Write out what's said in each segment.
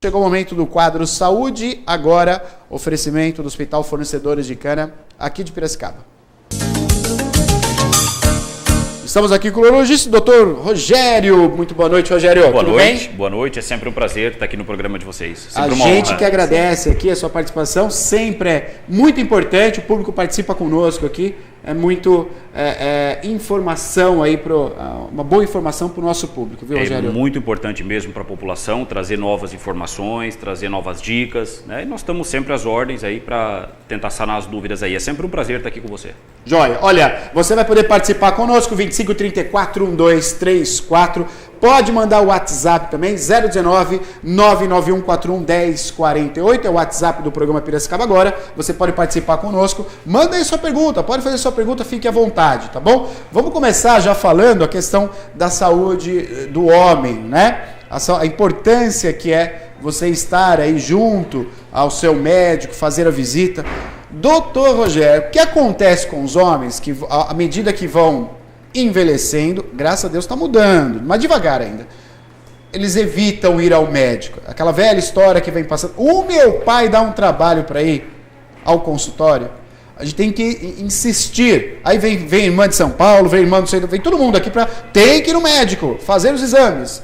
Chegou o momento do quadro Saúde, agora oferecimento do Hospital Fornecedores de Cana, aqui de Piracicaba. Estamos aqui com o urologista, doutor Rogério. Muito boa noite, Rogério. Boa Tudo noite, bem? Boa noite. É sempre um prazer estar aqui no programa de vocês. A Sempre uma gente honra. que agradece aqui a sua participação, sempre é muito importante, o público participa conosco aqui, é muito informação aí, uma boa informação para o nosso público, viu, Rogério? É muito importante mesmo para a população trazer novas informações, trazer novas dicas, né? E nós estamos sempre às ordens aí para tentar sanar as dúvidas aí. É sempre um prazer estar aqui com você. Joia. Olha, você vai poder participar conosco, 2534-1234. Pode mandar o WhatsApp também, 019-99141-1048. É o WhatsApp do programa Piracicaba Agora. Você pode participar conosco. Manda aí sua pergunta, pode fazer sua pergunta, fique à vontade, tá bom? Vamos começar já falando a questão da saúde do homem, né? A importância que é você estar aí junto ao seu médico, fazer a visita. Doutor Rogério, o que acontece com os homens que, à medida que vão envelhecendo, graças a Deus está mudando, mas devagar ainda, eles evitam ir ao médico? Aquela velha história que vem passando. O meu pai dá um trabalho para ir ao consultório. A gente tem que insistir. Aí vem irmã de São Paulo, vem irmã do centro, vem todo mundo aqui para tem que ir no médico, fazer os exames.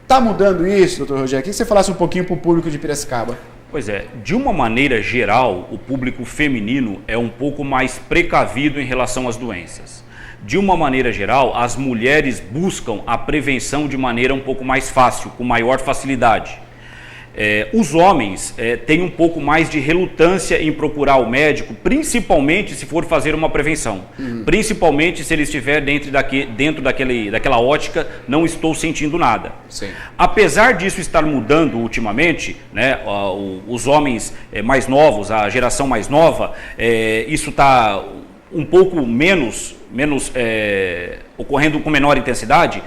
Está mudando isso, doutor Rogério? Queria que você falasse um pouquinho para o público de Piracicaba. Pois é, de uma maneira geral, o público feminino é um pouco mais precavido em relação às doenças. De uma maneira geral, as mulheres buscam a prevenção de maneira um pouco mais fácil, com maior facilidade. Os homens têm um pouco mais de relutância em procurar o médico, principalmente se for fazer uma prevenção. Principalmente se ele estiver dentro daquela ótica, não estou sentindo nada. Sim. Apesar disso estar mudando ultimamente, né, os homens mais novos, a geração mais nova, isso está um pouco menos ocorrendo com menor intensidade.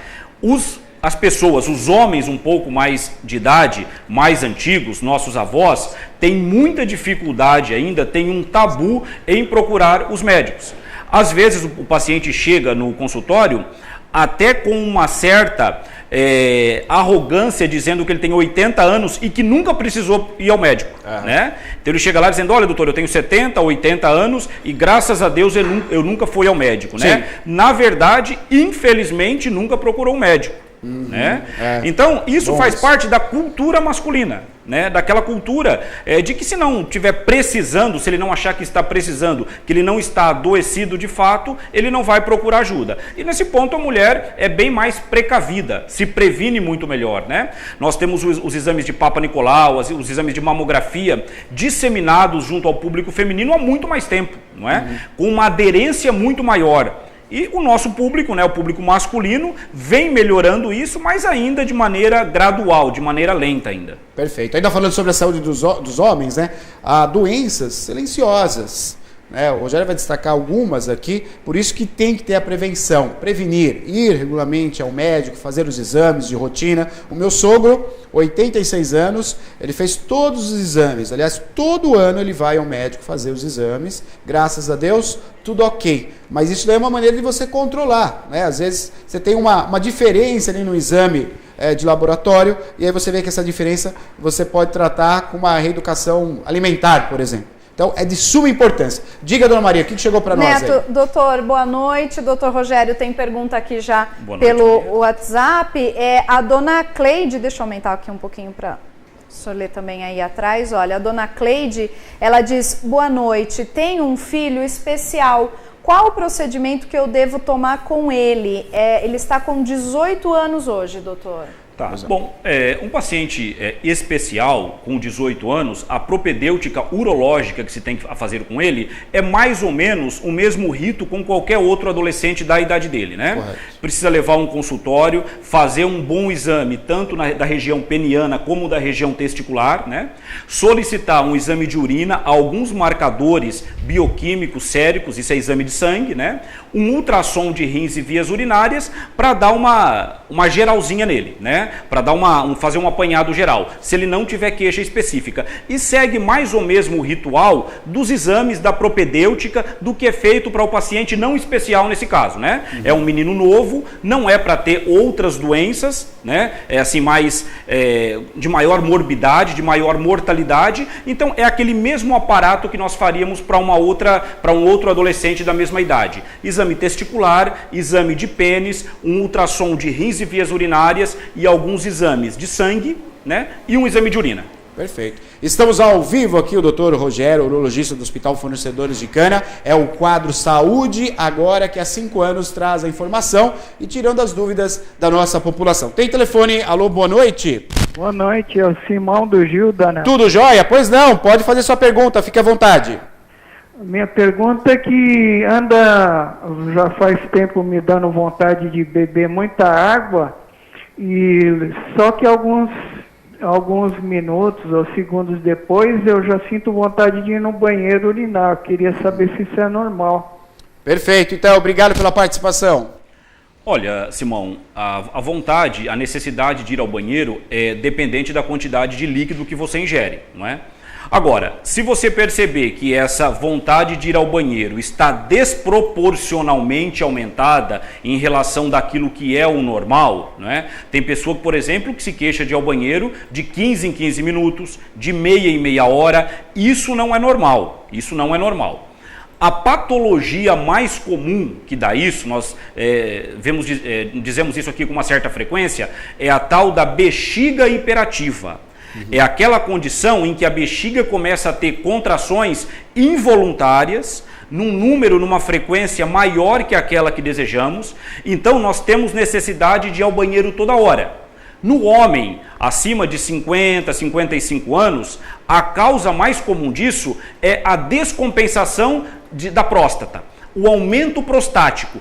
As pessoas, os homens um pouco mais de idade, mais antigos, nossos avós, têm muita dificuldade ainda, têm um tabu em procurar os médicos. Às vezes o paciente chega no consultório até com uma certa arrogância, dizendo que ele tem 80 anos e que nunca precisou ir ao médico, né? Então ele chega lá dizendo, olha doutor, eu tenho 70, 80 anos e graças a Deus eu nunca fui ao médico, né? Na verdade, infelizmente, nunca procurou um médico. Né? Então isso faz parte da cultura masculina, né? Daquela cultura de que se não estiver precisando, se ele não achar que está precisando, que ele não está adoecido de fato, ele não vai procurar ajuda. E nesse ponto a mulher é bem mais precavida, se previne muito melhor, né? Nós temos os exames de Papa Nicolau, os exames de mamografia disseminados junto ao público feminino há muito mais tempo, não é? Com uma aderência muito maior. E o nosso público, né, o público masculino, vem melhorando isso, mas ainda de maneira gradual, de maneira lenta ainda. Perfeito. Ainda falando sobre a saúde dos homens, né? Há doenças silenciosas, né? O Rogério vai destacar algumas aqui, por isso que tem que ter a prevenção, prevenir, ir regularmente ao médico, fazer os exames de rotina. O meu sogro, 86 anos, ele fez todos os exames, aliás, todo ano ele vai ao médico fazer os exames, graças a Deus, tudo ok. Mas isso daí é uma maneira de você controlar, né? Às vezes você tem uma diferença ali no exame de laboratório, e aí você vê que essa diferença você pode tratar com uma reeducação alimentar, por exemplo. Então, é de suma importância. Diga, dona Maria, o que chegou para nós aí? Doutor, boa noite. Doutor Rogério, tem pergunta aqui já pelo WhatsApp. A dona Cleide, deixa eu aumentar aqui um pouquinho para o senhor ler também aí atrás. Olha, a dona Cleide, ela diz, boa noite, tenho um filho especial. Qual o procedimento que eu devo tomar com ele? Ele está com 18 anos hoje, doutor. Tá. Bom, um paciente especial com 18 anos, a propedêutica urológica que se tem a fazer com ele é mais ou menos o mesmo rito com qualquer outro adolescente da idade dele, né? Correto. Precisa levar um consultório, fazer um bom exame, tanto da região peniana como da região testicular, né? Solicitar um exame de urina, alguns marcadores bioquímicos séricos, isso é exame de sangue, né? um ultrassom de rins e vias urinárias para dar uma geralzinha nele, né? Para dar fazer um apanhado geral, se ele não tiver queixa específica. E segue mais ou menos o ritual dos exames da propedêutica do que é feito para o paciente não especial nesse caso, né? É um menino novo, não é para ter outras doenças, né? É assim mais de maior morbidade, de maior mortalidade. Então é aquele mesmo aparato que nós faríamos para um outro adolescente da mesma idade. Exame testicular, exame de pênis, um ultrassom de rins e vias urinárias e alguns exames de sangue, né? E um exame de urina. Perfeito. Estamos ao vivo aqui, o Dr. Rogério, urologista do Hospital Fornecedores de Cana. É o quadro Saúde Agora, que há 5 anos traz a informação e tirando as dúvidas da nossa população. Tem telefone? Alô, boa noite. Boa noite, é o Simão do Gilda, né? Tudo jóia? Pois não, pode fazer sua pergunta, fique à vontade. Minha pergunta é que já faz tempo me dando vontade de beber muita água, e só que alguns minutos ou segundos depois eu já sinto vontade de ir no banheiro urinar. Eu queria saber se isso é normal. Perfeito, então obrigado pela participação. Olha, Simão, a vontade, a necessidade de ir ao banheiro é dependente da quantidade de líquido que você ingere, não é? Agora, se você perceber que essa vontade de ir ao banheiro está desproporcionalmente aumentada em relação daquilo que é o normal, né? Tem pessoa, por exemplo, que se queixa de ir ao banheiro de 15 em 15 minutos, de meia em meia hora. Isso não é normal. Isso não é normal. A patologia mais comum que dá isso, nós dizemos isso aqui com uma certa frequência, é a tal da bexiga hiperativa. É aquela condição em que a bexiga começa a ter contrações involuntárias, numa frequência maior que aquela que desejamos, então nós temos necessidade de ir ao banheiro toda hora. No homem acima de 50, 55 anos, a causa mais comum disso é a descompensação da próstata. O aumento prostático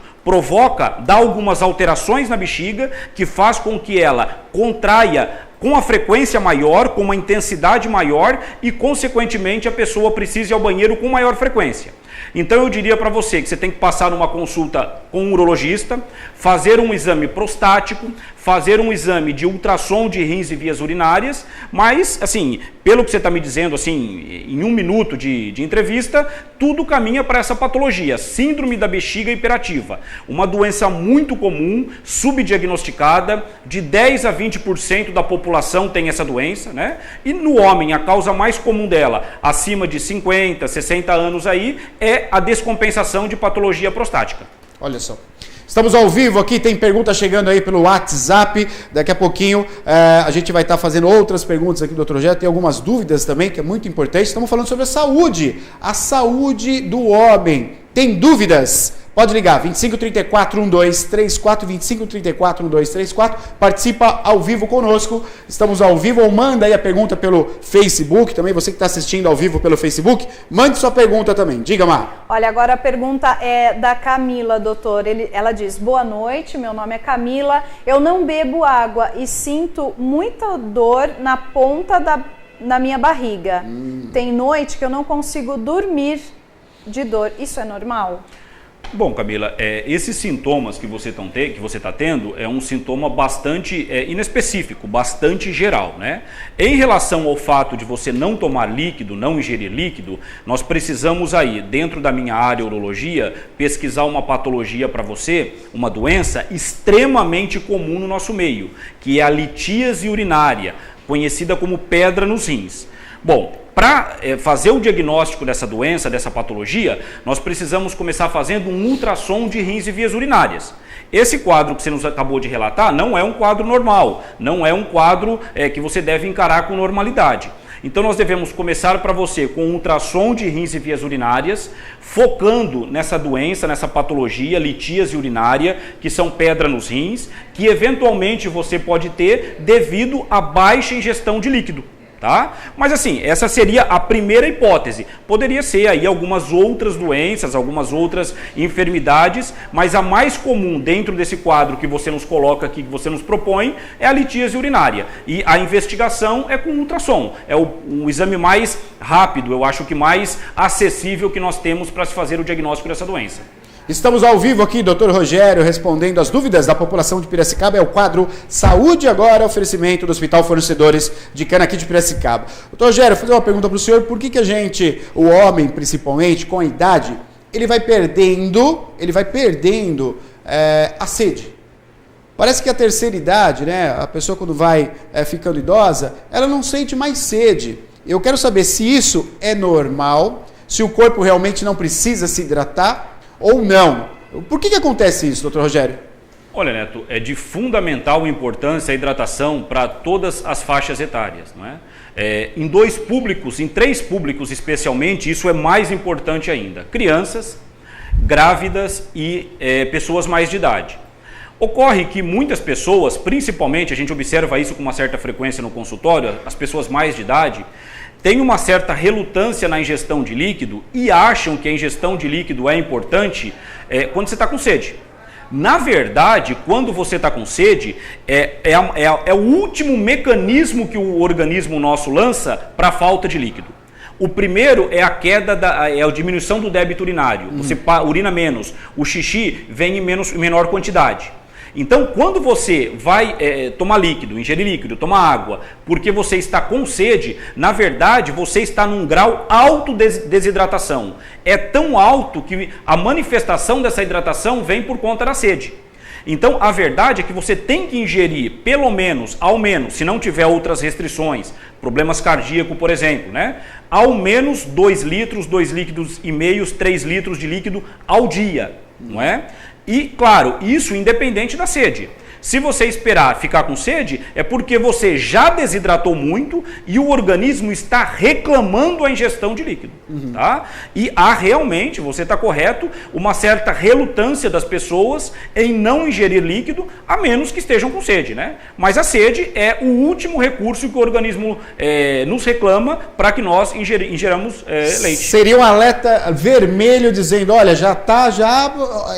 dá algumas alterações na bexiga que faz com que ela contraia com a frequência maior, com uma intensidade maior e, consequentemente, a pessoa precisa ir ao banheiro com maior frequência. Então eu diria para você que você tem que passar numa consulta com um urologista, fazer um exame prostático, fazer um exame de ultrassom de rins e vias urinárias, mas, assim, pelo que você está me dizendo, assim, em 1 minuto de entrevista, tudo caminha para essa patologia, síndrome da bexiga hiperativa, uma doença muito comum, subdiagnosticada, de 10 a 20% da população tem essa doença, né? E no homem, a causa mais comum dela, acima de 50, 60 anos aí, é a descompensação de patologia prostática. Olha só. Estamos ao vivo aqui, tem pergunta chegando aí pelo WhatsApp. Daqui a pouquinho a gente vai estar fazendo outras perguntas aqui do Dr. Rogério. Tem algumas dúvidas também, que é muito importante. Estamos falando sobre a saúde do homem. Tem dúvidas? Pode ligar, 2534-1234, 2534-1234, participa ao vivo conosco, estamos ao vivo, ou manda aí a pergunta pelo Facebook, também você que está assistindo ao vivo pelo Facebook, mande sua pergunta também, diga, Mar. Olha, agora a pergunta é da Camila, doutor, ela diz, boa noite, meu nome é Camila, eu não bebo água e sinto muita dor na ponta da minha barriga, tem noite que eu não consigo dormir de dor, isso é normal? Bom, Camila, esses sintomas que você está tendo é um sintoma bastante inespecífico, bastante geral, né? Em relação ao fato de você não tomar líquido, não ingerir líquido, nós precisamos aí, dentro da minha área urologia, pesquisar uma patologia para você, uma doença extremamente comum no nosso meio, que é a litíase urinária, conhecida como pedra nos rins. Bom, para fazer o diagnóstico dessa doença, dessa patologia, nós precisamos começar fazendo um ultrassom de rins e vias urinárias. Esse quadro que você nos acabou de relatar não é um quadro normal, não é um quadro que você deve encarar com normalidade. Então nós devemos começar para você com um ultrassom de rins e vias urinárias, focando nessa doença, nessa patologia, litíase urinária, que são pedra nos rins, que eventualmente você pode ter devido à baixa ingestão de líquido. Tá? Mas assim, essa seria a primeira hipótese. Poderia ser aí algumas outras doenças, algumas outras enfermidades, mas a mais comum dentro desse quadro que você nos coloca aqui, que você nos propõe, é a litíase urinária. E a investigação é com ultrassom. É o exame mais rápido, eu acho que mais acessível que nós temos para se fazer o diagnóstico dessa doença. Estamos ao vivo aqui, Dr. Rogério, respondendo as dúvidas da população de Piracicaba. É o quadro Saúde Agora, oferecimento do Hospital Fornecedores de Cana aqui de Piracicaba. Dr. Rogério, vou fazer uma pergunta para o senhor. Por que a gente, o homem principalmente, com a idade, ele vai perdendo a sede? Parece que a terceira idade, né, a pessoa quando vai ficando idosa, ela não sente mais sede. Eu quero saber se isso é normal, se o corpo realmente não precisa se hidratar ou não. Por que acontece isso, doutor Rogério? Olha, Neto, é de fundamental importância a hidratação para todas as faixas etárias, não é? Em três públicos especialmente, isso é mais importante ainda. Crianças, grávidas e pessoas mais de idade. Ocorre que muitas pessoas, principalmente, a gente observa isso com uma certa frequência no consultório, as pessoas mais de idade, têm uma certa relutância na ingestão de líquido e acham que a ingestão de líquido é importante quando você está com sede. Na verdade, quando você está com sede, é o último mecanismo que o organismo nosso lança para a falta de líquido. O primeiro é a queda, é a diminuição do débito urinário. Você urina menos, o xixi vem em menor quantidade. Então, quando você vai tomar líquido, ingerir líquido, tomar água, porque você está com sede, na verdade, você está num grau alto de desidratação. É tão alto que a manifestação dessa hidratação vem por conta da sede. Então, a verdade é que você tem que ingerir, ao menos, se não tiver outras restrições, problemas cardíacos, por exemplo, né? Ao menos 2 litros, 2 líquidos e meios, 3 litros de líquido ao dia, não é? E, claro, isso independente da sede. Se você esperar ficar com sede, é porque você já desidratou muito e o organismo está reclamando a ingestão de líquido. Tá? E há realmente, você está correto, uma certa relutância das pessoas em não ingerir líquido, a menos que estejam com sede, né? Mas a sede é o último recurso que o organismo nos reclama para que nós ingeramos leite. Seria um alerta vermelho dizendo, olha, já está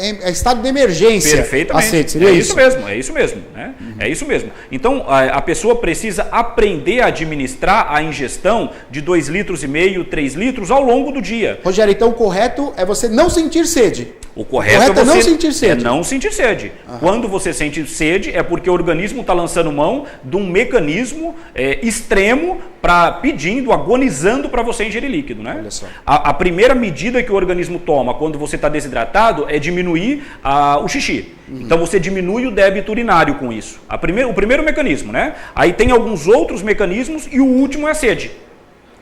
em estado de emergência. Perfeitamente. A sede, seria isso? É isso mesmo, né? É isso mesmo. Então, a pessoa precisa aprender a administrar a ingestão de 2 litros e meio, 3 litros ao longo do dia. Rogério, então o correto é você não sentir sede. O correto é não sentir sede. É não sentir sede. Quando você sente sede, é porque o organismo está lançando mão de um mecanismo extremo agonizando para você ingerir líquido, né? Olha só. A primeira medida que o organismo toma quando você está desidratado é diminuir o xixi. Então você diminui o débito urinário com isso. O primeiro mecanismo, né? Aí tem alguns outros mecanismos e o último é a sede.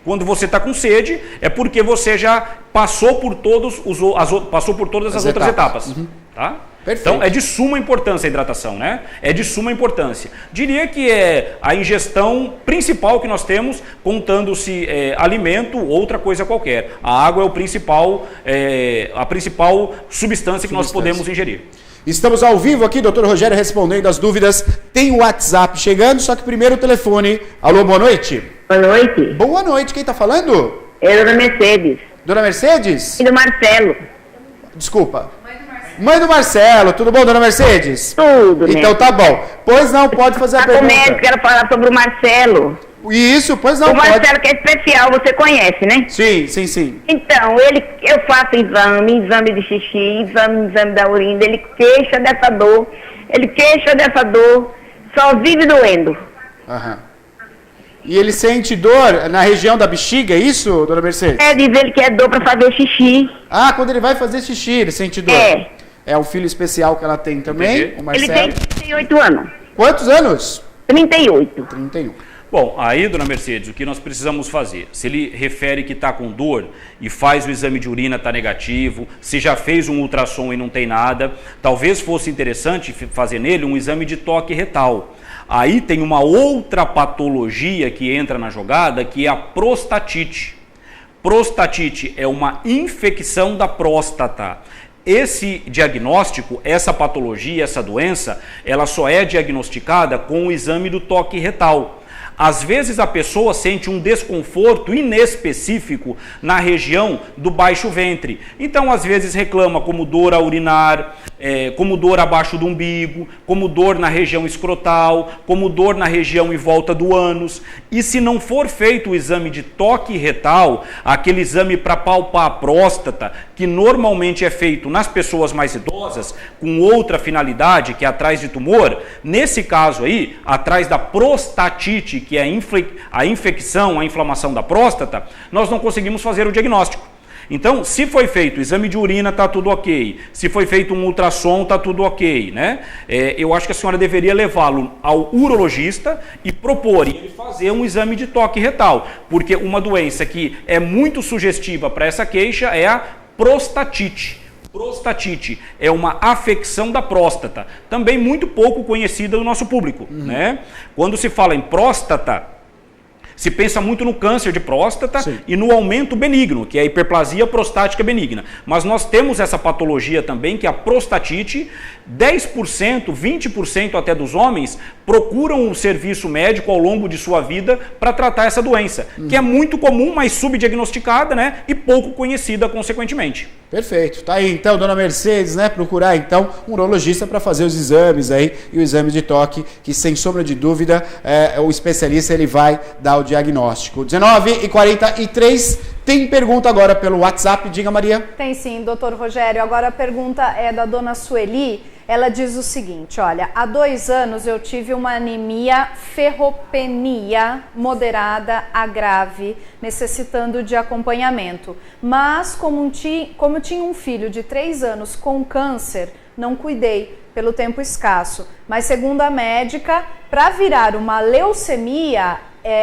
Quando você está com sede, é porque você já passou por todas as outras etapas. Tá? Então, é de suma importância a hidratação, né? É de suma importância. Diria que é a ingestão principal que nós temos, contando-se alimento ou outra coisa qualquer. A água é a principal substância que nós podemos ingerir. Estamos ao vivo aqui, doutor Rogério, respondendo as dúvidas. Tem o WhatsApp chegando, só que primeiro o telefone. Alô, boa noite. Boa noite. Boa noite, quem está falando? É a dona Mercedes. Dona Mercedes? E do Marcelo. Desculpa. Mãe do Marcelo, tudo bom, dona Mercedes? Tudo, então tá bom. Pois não, pode fazer a pergunta. Quero falar sobre o Marcelo. Isso, pois não, pode. O Marcelo que é especial, você conhece, né? Sim. Então, eu faço exame de xixi, exame da urina, ele queixa dessa dor, só vive doendo. E ele sente dor na região da bexiga, é isso, dona Mercedes? Diz ele que é dor para fazer xixi. Quando ele vai fazer xixi, ele sente dor. É um filho especial que ela tem também, o Marcelo. Ele tem 38 anos. Quantos anos? 38. 31. Bom, aí, dona Mercedes, o que nós precisamos fazer? Se ele refere que está com dor e faz o exame de urina, está negativo, se já fez um ultrassom e não tem nada, talvez fosse interessante fazer nele um exame de toque retal. Aí tem uma outra patologia que entra na jogada, que é a prostatite. Prostatite é uma infecção da próstata. Esse diagnóstico, essa patologia, essa doença, ela só é diagnosticada com o exame do toque retal. Às vezes a pessoa sente um desconforto inespecífico na região do baixo ventre. Então, às vezes reclama como dor a urinar, como dor abaixo do umbigo, como dor na região escrotal, como dor na região em volta do ânus. E se não for feito o exame de toque retal, aquele exame para palpar a próstata, que normalmente é feito nas pessoas mais idosas, com outra finalidade, que é atrás de tumor, nesse caso aí, atrás da prostatite, que é a infecção, a inflamação da próstata, nós não conseguimos fazer o diagnóstico. Então, se foi feito o exame de urina, está tudo ok. Se foi feito um ultrassom, está tudo ok, né? Eu acho que a senhora deveria levá-lo ao urologista e propor ele fazer um exame de toque retal, porque uma doença que é muito sugestiva para essa queixa é a prostatite. Prostatite é uma afecção da próstata, também muito pouco conhecida do nosso público, né? Quando se fala em próstata, se pensa muito no câncer de próstata e no aumento benigno, que é a hiperplasia prostática benigna. Mas nós temos essa patologia também, que é a prostatite. 10%, 20% até dos homens procuram o serviço médico ao longo de sua vida para tratar essa doença, que é muito comum, mas subdiagnosticada, né? E pouco conhecida, consequentemente. Perfeito. Tá aí, então, dona Mercedes, né? Procurar, então, um urologista para fazer os exames aí, e o exame de toque, que, sem sombra de dúvida, o especialista ele vai dar o diagnóstico. 19h43, tem pergunta agora pelo WhatsApp. Diga, Maria. Tem sim, doutor Rogério. Agora a pergunta é da dona Sueli. Ela diz o seguinte, olha, há 2 anos eu tive uma anemia ferropenia moderada a grave, necessitando de acompanhamento. Mas como tinha um filho de 3 anos com câncer, não cuidei pelo tempo escasso. Mas segundo a médica, para virar uma leucemia,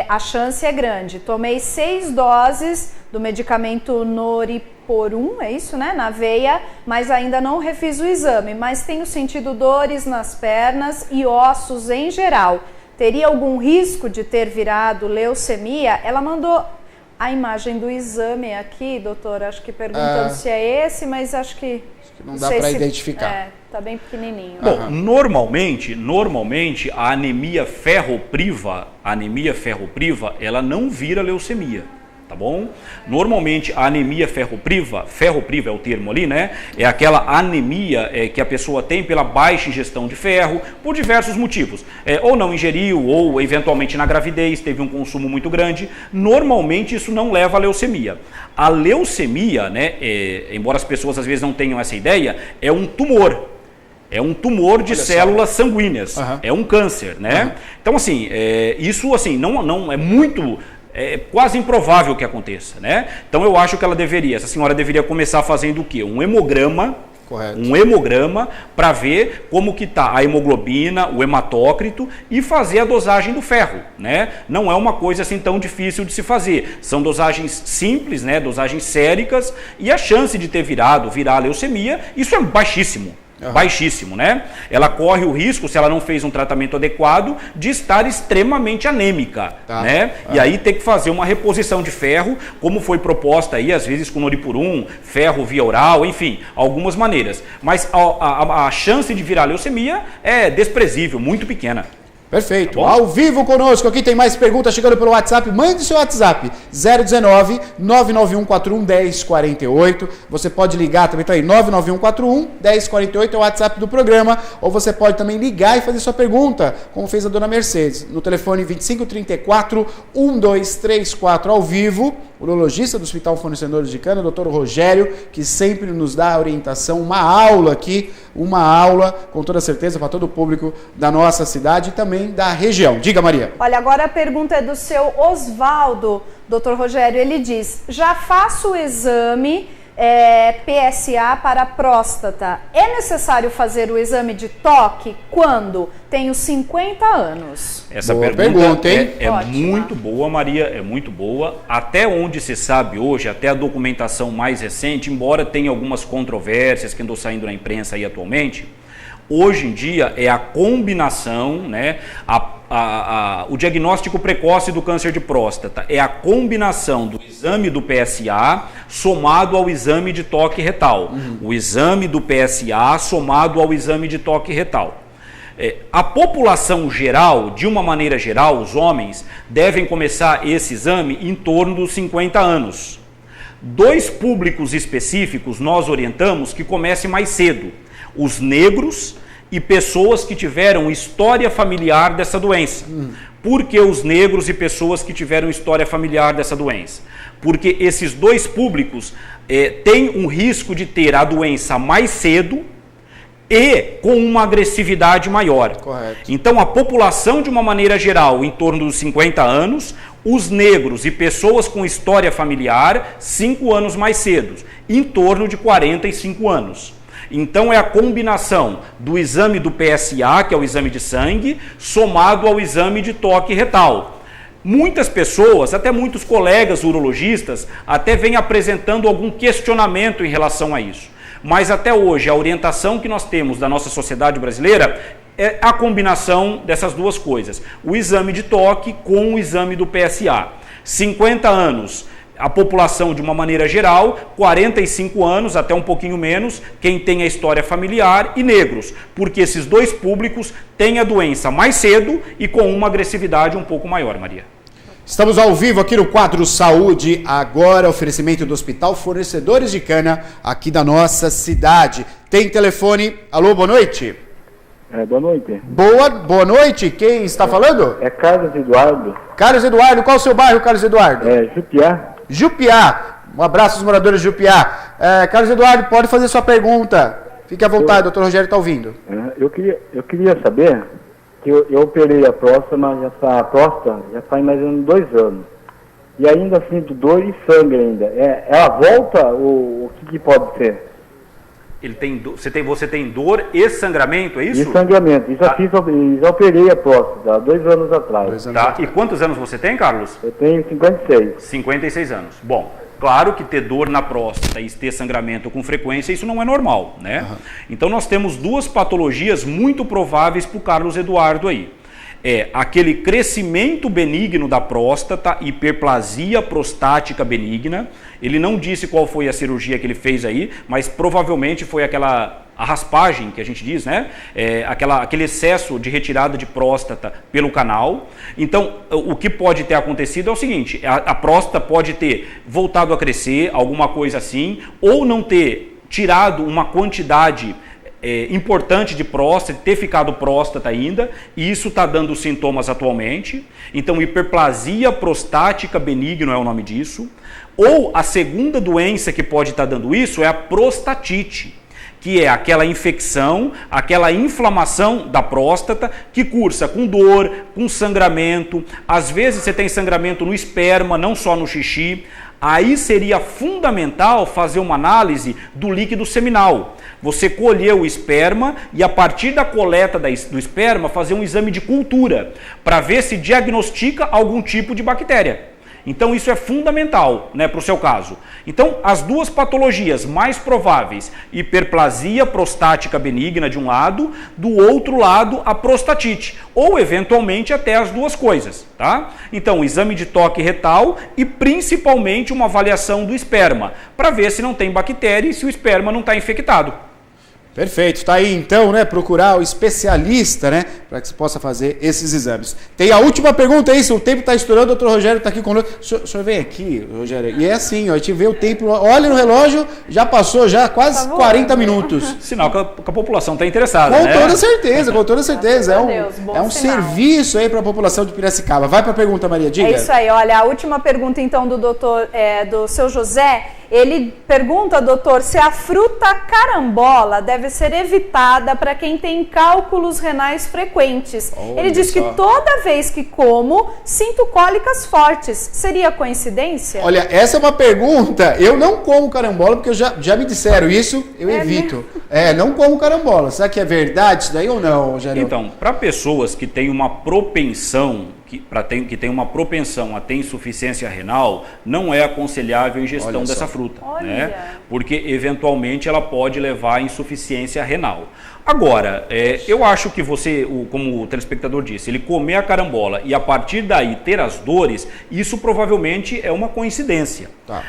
a chance é grande. Tomei 6 doses do medicamento Noriporum, é isso, né? Na veia, mas ainda não refiz o exame. Mas tenho sentido dores nas pernas e ossos em geral. Teria algum risco de ter virado leucemia? Ela mandou a imagem do exame aqui, doutor, acho que perguntando se é esse, mas acho que não dá para identificar. Tá bem pequenininho. Bom, normalmente a anemia ferropriva, ela não vira leucemia, tá bom? Normalmente a anemia ferropriva é o termo ali, né? É aquela anemia que a pessoa tem pela baixa ingestão de ferro, por diversos motivos. Ou não ingeriu, ou eventualmente na gravidez teve um consumo muito grande. Normalmente isso não leva à leucemia. A leucemia, né, embora as pessoas às vezes não tenham essa ideia, é um tumor. É um tumor de células sanguíneas. É um câncer, né? Então, assim, isso assim, não é muito... É quase improvável que aconteça, né? Então eu acho que essa senhora deveria começar fazendo o quê? Um hemograma. Correto. Um hemograma para ver como que está a hemoglobina, o hematócrito e fazer a dosagem do ferro, né? Não é uma coisa assim tão difícil de se fazer. São dosagens simples, né? Dosagens séricas, e a chance de ter virar leucemia, isso é baixíssimo. Baixíssimo, né? Ela corre o risco, se ela não fez um tratamento adequado, de estar extremamente anêmica, né? E aí ter que fazer uma reposição de ferro, como foi proposta aí, às vezes com Noripurum, ferro via oral, enfim, algumas maneiras. Mas a chance de virar leucemia é desprezível, muito pequena. Perfeito. Tá ao vivo conosco, aqui tem mais perguntas chegando pelo WhatsApp. Mande seu WhatsApp, 019-99141-1048. Você pode ligar também, tá aí, 99141-1048 é o WhatsApp do programa. Ou você pode também ligar e fazer sua pergunta, como fez a dona Mercedes, no telefone 2534-1234 ao vivo. Urologista do Hospital Fornecedores de Cana, doutor Rogério, que sempre nos dá a orientação, uma aula aqui, com toda certeza, para todo o público da nossa cidade e também da região. Diga, Maria. Olha, agora a pergunta é do seu Osvaldo, doutor Rogério. Ele diz, já faço o exame PSA para a próstata. É necessário fazer o exame de toque quando tenho 50 anos? Essa pergunta é muito boa, Maria, é muito boa. Até onde se sabe hoje, até a documentação mais recente, embora tenha algumas controvérsias que andam saindo na imprensa aí atualmente, hoje em dia é a combinação, né, o diagnóstico precoce do câncer de próstata é a combinação do exame do PSA somado ao exame de toque retal. O exame do PSA somado ao exame de toque retal. A população geral, de uma maneira geral, os homens, devem começar esse exame em torno dos 50 anos. 2 públicos específicos nós orientamos que comece mais cedo: os negros e pessoas que tiveram história familiar dessa doença. Por que os negros e pessoas que tiveram história familiar dessa doença? Porque esses 2 públicos têm um risco de ter a doença mais cedo e com uma agressividade maior. Correto. Então, a população, de uma maneira geral, em torno dos 50 anos, os negros e pessoas com história familiar, 5 anos mais cedo, em torno de 45 anos. Então, é a combinação do exame do PSA, que é o exame de sangue, somado ao exame de toque retal. Muitas pessoas, até muitos colegas urologistas, até vêm apresentando algum questionamento em relação a isso. Mas até hoje, a orientação que nós temos da nossa sociedade brasileira é a combinação dessas 2 coisas. O exame de toque com o exame do PSA. 50 anos, a população de uma maneira geral, 45 anos, até um pouquinho menos, quem tem a história familiar, e negros, porque esses 2 públicos têm a doença mais cedo e com uma agressividade um pouco maior, Maria. Estamos ao vivo aqui no quadro Saúde Agora, oferecimento do Hospital Fornecedores de Cana, aqui da nossa cidade. Tem telefone? Alô, boa noite. Boa noite. Boa noite, quem está falando? É Carlos Eduardo. Carlos Eduardo, qual é o seu bairro, Carlos Eduardo? Jupiá. Jupiá, um abraço aos moradores de Jupiá. Carlos Eduardo, pode fazer sua pergunta. Fique à vontade, doutor Rogério está ouvindo. Eu queria saber que eu operei a próstata, mas já faz mais ou menos 2 anos. E ainda sinto dor e sangue ainda. Ela volta ou o que pode ser? Você tem dor e sangramento, é isso? E sangramento. Já operei a próstata há 2 anos atrás. Tá. E quantos anos você tem, Carlos? Eu tenho 56. 56 anos. Bom, claro que ter dor na próstata e ter sangramento com frequência, isso não é normal, né? Uhum. Então nós temos 2 patologias muito prováveis para o Carlos Eduardo aí. É aquele crescimento benigno da próstata, hiperplasia prostática benigna. Ele não disse qual foi a cirurgia que ele fez aí, mas provavelmente foi a raspagem que a gente diz, né? Aquele excesso de retirada de próstata pelo canal. Então, o que pode ter acontecido é o seguinte: a próstata pode ter voltado a crescer, alguma coisa assim, ou não ter tirado uma quantidade importante de próstata, ter ficado próstata ainda, e isso está dando sintomas atualmente. Então, hiperplasia prostática benigna é o nome disso. Ou a segunda doença que pode estar dando isso é a prostatite, que é aquela infecção, aquela inflamação da próstata que cursa com dor, com sangramento. Às vezes você tem sangramento no esperma, não só no xixi. Aí seria fundamental fazer uma análise do líquido seminal. Você colher o esperma e, a partir da coleta do esperma, fazer um exame de cultura para ver se diagnostica algum tipo de bactéria. Então isso é fundamental, né, para o seu caso. Então, as 2 patologias mais prováveis: hiperplasia prostática benigna de um lado, do outro lado a prostatite, ou eventualmente até as 2 coisas, tá? Então, exame de toque retal e principalmente uma avaliação do esperma, para ver se não tem bactéria e se o esperma não está infectado. Perfeito, tá aí então, né? Procurar o especialista, né? Para que você possa fazer esses exames. Tem a última pergunta, é isso? O tempo está estourando, o doutor Rogério está aqui conosco. O senhor vem aqui, Rogério, e é assim, ó, a gente vê o tempo, olha no relógio, já passou já quase 40 minutos. Sinal que a população está interessada, com né? Toda certeza, com toda certeza. É um serviço aí para a população de Piracicaba. Vai para a pergunta, Maria, diga. É isso aí, olha, a última pergunta então do doutor, do seu José. Ele pergunta, doutor, se a fruta carambola deve ser evitada para quem tem cálculos renais frequentes. Ele diz que toda vez que como, sinto cólicas fortes. Seria coincidência? Olha, essa é uma pergunta. Eu não como carambola, porque já me disseram isso, eu evito. Não como carambola. Será que é verdade isso daí ou não, Rogério? Então, para pessoas que têm uma propensão que tem uma propensão a ter insuficiência renal, não é aconselhável a ingestão dessa fruta, né? Porque eventualmente ela pode levar à insuficiência renal. Agora, eu acho que você, como o telespectador disse, ele comer a carambola e a partir daí ter as dores, isso provavelmente é uma coincidência. Tá.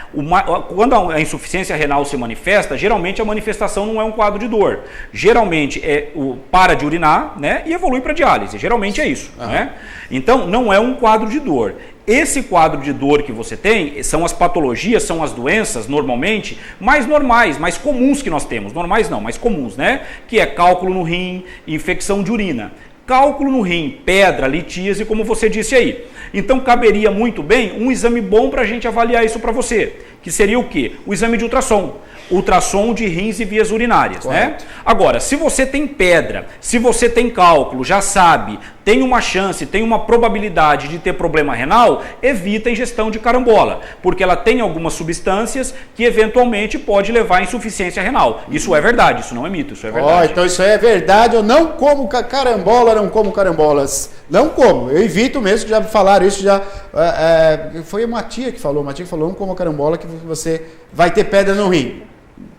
Quando a insuficiência renal se manifesta, geralmente a manifestação não é um quadro de dor. Geralmente para de urinar, né, e evolui para diálise. Geralmente é isso. Né? Então, não é um quadro de dor. Esse quadro de dor que você tem são as patologias, são as doenças, normalmente, mais normais, mais comuns que nós temos. Normais não, mais comuns, né? Que é cálculo no rim, infecção de urina. Cálculo no rim, pedra, litíase, como você disse aí. Então, caberia muito bem um exame bom para a gente avaliar isso para você. Que seria o quê? O exame de ultrassom. Ultrassom de rins e vias urinárias, né? Agora, se você tem pedra, se você tem cálculo, já sabe, tem uma chance, tem uma probabilidade de ter problema renal, evita a ingestão de carambola, porque ela tem algumas substâncias que eventualmente pode levar à insuficiência renal. Isso é verdade, isso não é mito, isso é verdade. Então isso é verdade, eu não como carambola, não como carambolas. Não como, eu evito mesmo, que já falaram isso, foi uma tia que falou, não como carambola que você vai ter pedra no rim.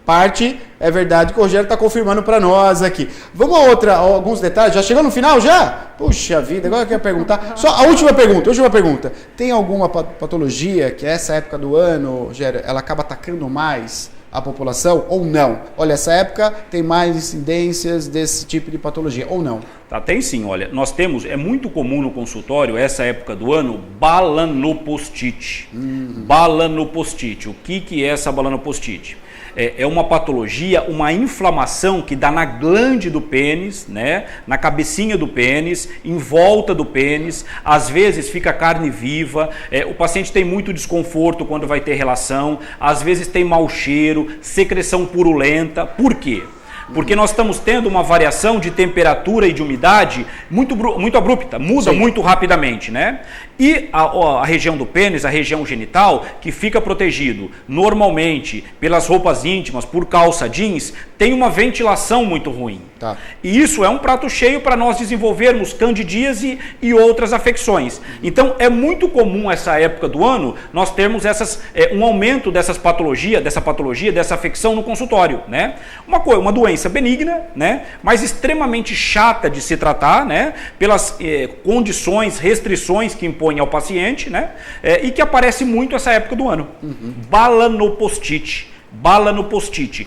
Parte, é verdade que o Rogério está confirmando para nós aqui. Vamos a alguns detalhes, já chegou no final já? Puxa vida, agora eu quero perguntar. Só a última pergunta. Tem alguma patologia que essa época do ano, Rogério, ela acaba atacando mais a população ou não? Olha, essa época tem mais incidências desse tipo de patologia, ou não? Tá, tem sim, olha, nós temos, é muito comum no consultório, essa época do ano, balanopostite. Balanopostite, o que é essa balanopostite? É uma patologia, uma inflamação que dá na glande do pênis, né? Na cabecinha do pênis, em volta do pênis, às vezes fica carne viva, o paciente tem muito desconforto quando vai ter relação, às vezes tem mau cheiro, secreção purulenta. Por quê? Porque nós estamos tendo uma variação de temperatura e de umidade muito abrupta, muda muito rapidamente, né? E a região do pênis, a região genital, que fica protegido normalmente pelas roupas íntimas, por calça jeans, tem uma ventilação muito ruim. Tá. E isso é um prato cheio para nós desenvolvermos candidíase e outras afecções. Então é muito comum essa época do ano nós termos um aumento dessa patologia, dessa afecção no consultório, né? Uma doença benigna, né? Mas extremamente chata de se tratar, né? Pelas condições, restrições que impõem ao paciente, né? E que aparece muito essa época do ano. Balanopostite.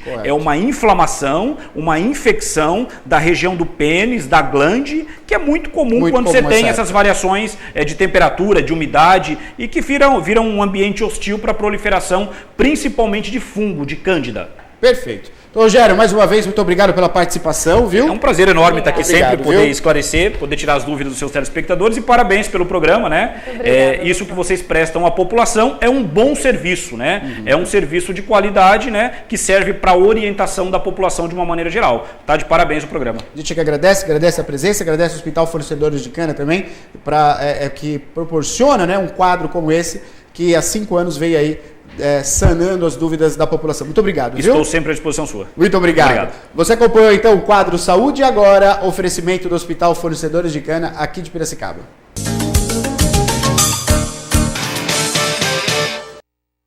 Correto. É uma inflamação, uma infecção da região do pênis, da glande, que é muito comum quando você tem essas variações de temperatura, de umidade, e que viram um ambiente hostil para a proliferação, principalmente de fungo, de cândida. Perfeito. Então, Rogério, mais uma vez, muito obrigado pela participação, viu? É um prazer enorme estar aqui sempre, poder esclarecer, poder tirar as dúvidas dos seus telespectadores e parabéns pelo programa, né? Isso que vocês prestam à população é um bom serviço, né? É um serviço de qualidade, né? Que serve para a orientação da população de uma maneira geral. Tá de parabéns o programa. A gente que agradece a presença, agradece ao Hospital Fornecedores de Cana também, que proporciona, né, um quadro como esse, que há 5 anos veio aí sanando as dúvidas da população. Muito obrigado. Estou sempre à disposição sua. Muito obrigado. Você acompanhou então o quadro Saúde Agora, oferecimento do Hospital Fornecedores de Cana aqui de Piracicaba.